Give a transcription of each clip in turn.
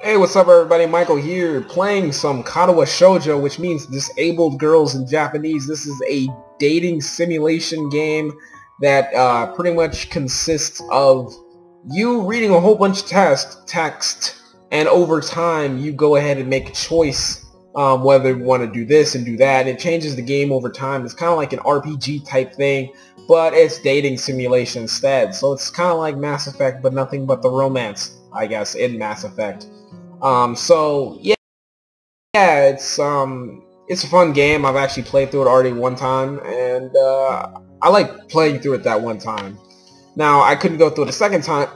Hey, what's up everybody? Michael here, playing some Katawa Shoujo, which means disabled girls in Japanese. This is a dating simulation game that pretty much consists of you reading a whole bunch of text, and over time you go ahead and make a choice whether you want to do this and do that, and it changes the game over time. It's kind of like an RPG type thing, but it's dating simulation instead. So it's kind of like Mass Effect, but nothing but the romance, I guess, in Mass Effect. So yeah, it's a fun game. I've actually played through it already one time, and I like playing through it that one time. Now I couldn't go through it a second time,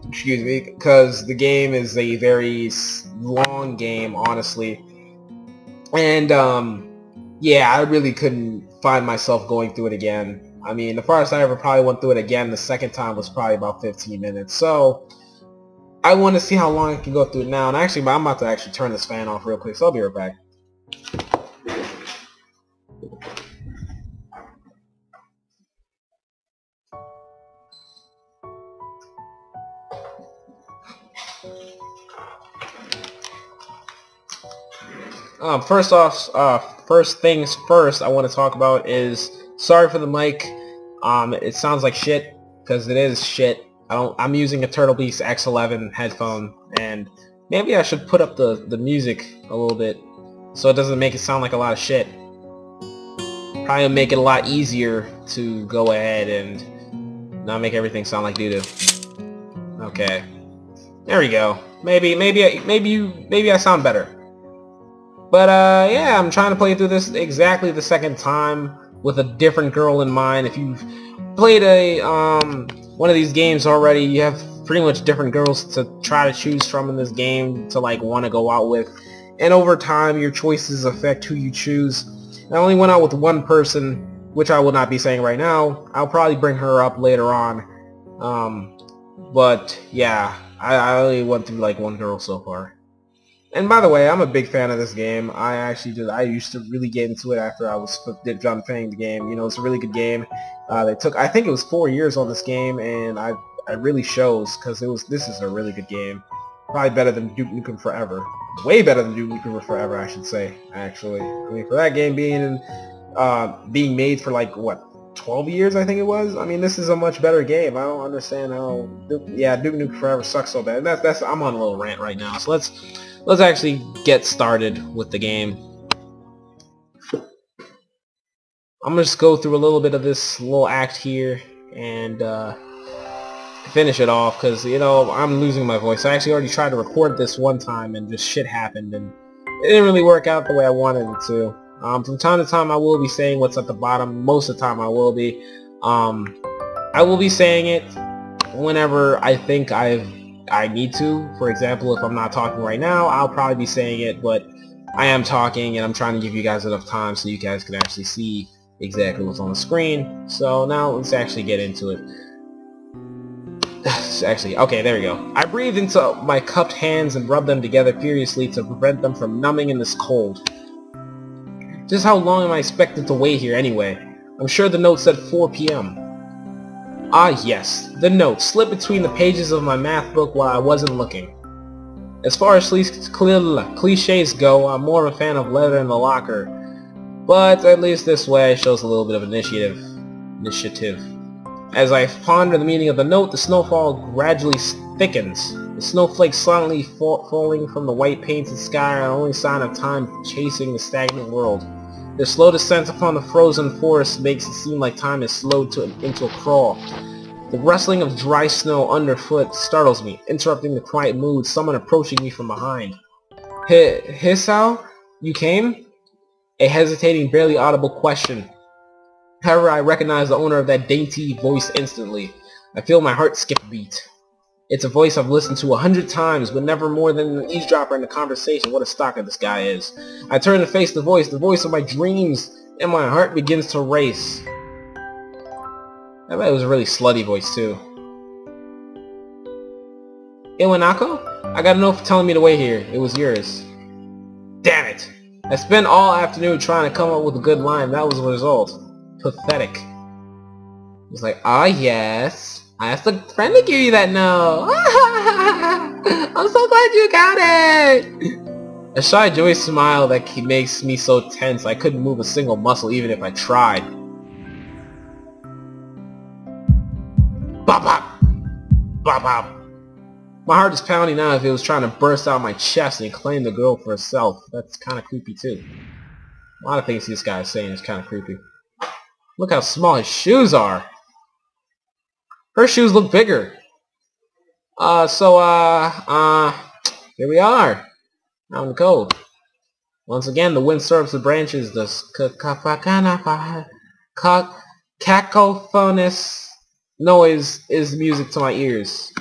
excuse me, because the game is a very long game, honestly, and yeah, I really couldn't find myself going through it again. I mean, the farthest I ever probably went through it again the second time was probably about 15 minutes. So I want to see how long I can go through it now, and actually, I'm about to actually turn this fan off real quick, so I'll be right back. First things first, I want to talk about is sorry for the mic. It sounds like shit because it is shit. I'm using a Turtle Beast X11 headphone, and maybe I should put up the music a little bit so it doesn't make it sound like a lot of shit. Probably make it a lot easier to go ahead and not make everything sound like doo-doo. Okay, there we go. Maybe I sound better. But yeah, I'm trying to play through this exactly the second time with a different girl in mind. If you've played a one of these games already, you have pretty much different girls to try to choose from in this game to like want to go out with, and over time your choices affect who you choose. I only went out with one person, which I will not be saying right now. I'll probably bring her up later on, but yeah, I only went through like one girl so far. And by the way, I'm a big fan of this game. I used to really get into it after I was done playing the game. You know, it's a really good game. I think it was 4 years on this game, and I really shows, because this is a really good game. Probably better than Duke Nukem Forever. Way better than Duke Nukem Forever, I should say, actually. I mean, for that game being made for like, what, 12 years, I think it was? I mean, this is a much better game. I don't understand how... Duke Nukem Forever sucks so bad. I'm on a little rant right now, so let's actually get started with the game. I'm gonna just go through a little bit of this little act here and finish it off, because, you know, I'm losing my voice. I actually already tried to record this one time and just shit happened, and it didn't really work out the way I wanted it to. From time to time I will be saying what's at the bottom. Most of the time I will be. I will be saying it whenever I think I need to. For example, if I'm not talking right now, I'll probably be saying it, but I am talking, and I'm trying to give you guys enough time so you guys can actually see exactly what's on the screen. So now let's actually get into it. Actually, okay, there we go. I breathed into my cupped hands and rubbed them together furiously to prevent them from numbing in this cold. Just how long am I expected to wait here anyway? I'm sure the note said 4 p.m. Ah yes, the note slipped between the pages of my math book while I wasn't looking. As far as cliches go, I'm more of a fan of letter in the locker, but at least this way shows a little bit of initiative. As I ponder the meaning of the note, the snowfall gradually thickens. The snowflakes silently falling from the white painted sky are the only sign of time chasing the stagnant world. Their slow descent upon the frozen forest makes it seem like time is slowed into a crawl. The rustling of dry snow underfoot startles me, interrupting the quiet mood, someone approaching me from behind. Hisao? You came? A hesitating, barely audible question. However, I recognize the owner of that dainty voice instantly. I feel my heart skip a beat. It's a voice I've listened to 100 times, but never more than an eavesdropper in the conversation. What a stalker this guy is. I turn to face the voice of my dreams, and my heart begins to race. I bet it was a really slutty voice, too. Iwanako? I got a note for telling me to wait here. It was yours. Damn it! I spent all afternoon trying to come up with a good line. That was the result. Pathetic. He's like, ah yes. I asked a friend to give you that note. I'm so glad you got it! A shy, joyous smile that makes me so tense I couldn't move a single muscle even if I tried. Bop bop! Bop bop! My heart is pounding now if it was trying to burst out of my chest and claim the girl for herself. That's kind of creepy too. A lot of things this guy is saying is kind of creepy. Look how small his shoes are! Her shoes look bigger. Here we are. Out in the cold. Once again, the wind stirs the branches. The cacophonous noise is music to my ears.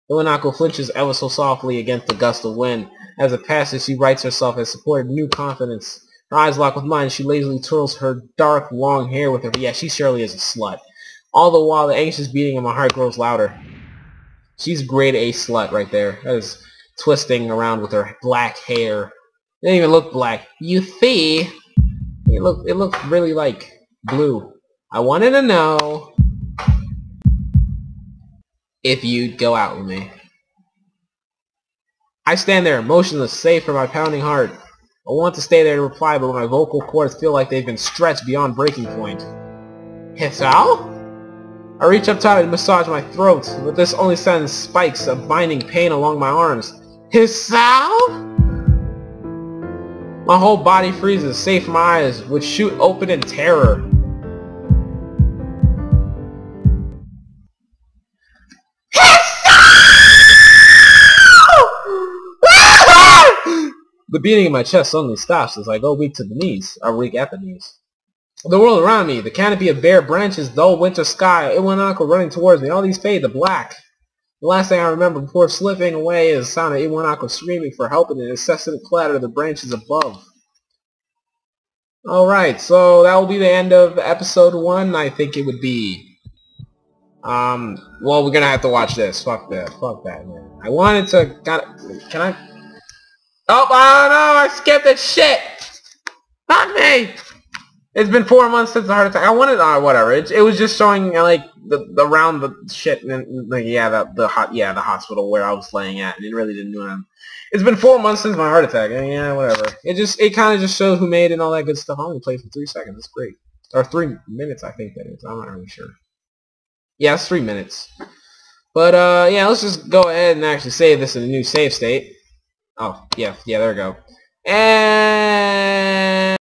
Iwanako flinches ever so softly against the gust of wind. As it passes, she rights herself and supported new confidence. Her eyes lock with mine. She lazily twirls her dark, long hair with her. Yeah, she surely is a slut. All the while, the anxious beating of my heart grows louder. She's grade A slut right there. That is twisting around with her black hair. It didn't even look black. You see? It looked really like blue. I wanted to know if you'd go out with me. I stand there, motionless, safe from my pounding heart. I want to stay there to reply, but my vocal cords feel like they've been stretched beyond breaking point. Hisao? I reach up tight and massage my throat, but this only sends spikes of binding pain along my arms. Hisao? My whole body freezes, save for my eyes, which shoot open in terror. The beating in my chest suddenly stops as I go weak to the knees, or weak at the knees. The world around me, the canopy of bare branches, dull winter sky, Iwanako running towards me, all these fade to black. The last thing I remember before slipping away is the sound of Iwanako screaming for help and an incessant clatter of the branches above. Alright, so that will be the end of episode 1, I think it would be. Well, we're gonna have to watch this. Fuck that, man. I wanted to, can I? Oh no, I skipped that shit! Fuck me! It's been 4 months since the heart attack. I wanted, whatever. It was just showing like around the shit, and the hospital where I was laying at, and it really didn't do anything. It's been 4 months since my heart attack. Yeah, whatever. It kind of just shows who made it and all that good stuff. I only played for 3 seconds. It's great, or 3 minutes, I think that is. I'm not really sure. Yeah, it's 3 minutes. But yeah, let's just go ahead and actually save this in a new save state. Oh yeah, there we go. And